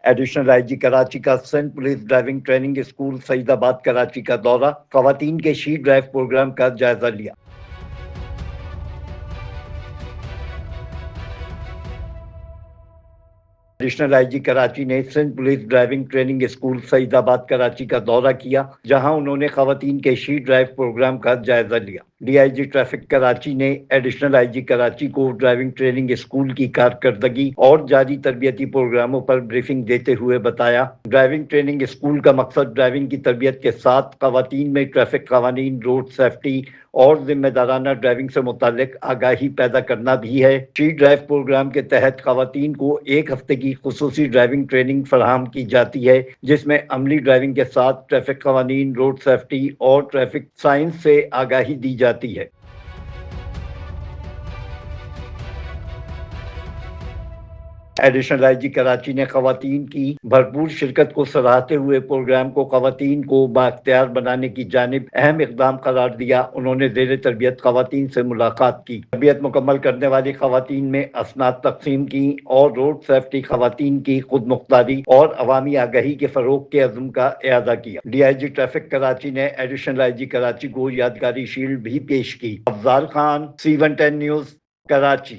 Additional I G Karachi کا سینٹ police driving training school Saeedabad Karachi کا دورہ، خواتین کے شی ڈرائیو پروگرام کا جائزہ لیا۔ ایڈیشنل آئی جی کراچی نے Sindh police driving training school Saeedabad Karachi کا دورہ کیا، جہاں انہوں نے خواتین کے شی ڈرائیو پروگرام کا جائزہ لیا۔ D I G traffic Karachi نے ایڈیشنل آئی جی کراچی کو ڈرائیونگ ٹریننگ اسکول کی کارکردگی اور جاری تربیتی پروگراموں پر بریفنگ دیتے ہوئے بتایا، ڈرائیونگ ٹریننگ اسکول کا مقصد ڈرائیونگ کی تربیت کے ساتھ خواتین میں ٹریفک قوانین، روڈ سیفٹی اور ذمہ دارانہ ڈرائیونگ سے متعلق آگاہی پیدا کرنا بھی ہے۔ شی ڈرائیو پروگرام کے تحت خواتین کو ایک ہفتے کی خصوصی ڈرائیونگ ٹریننگ فراہم کی جاتی ہے، جس میں عملی ڈرائیونگ کے ساتھ ٹریفک قوانین، روڈ سیفٹی اور ٹریفک سائنس سے آگاہی دی جاتی ہے۔ ایڈیشنل آئی جی کراچی نے خواتین کی بھرپور شرکت کو سراہتے ہوئے پروگرام کو خواتین کو بااختیار بنانے کی جانب اہم اقدام قرار دیا۔ انہوں نے زیر تربیت خواتین سے ملاقات کی، تربیت مکمل کرنے والی خواتین میں اسناد تقسیم کی اور روڈ سیفٹی، خواتین کی خود مختاری اور عوامی آگاہی کے فروغ کے عزم کا اعادہ کیا۔ D I G traffic Karachi نے ایڈیشنل آئی جی کراچی کو یادگاری شیلڈ بھی پیش کی۔ Afzal Khan, C110 news, Karachi.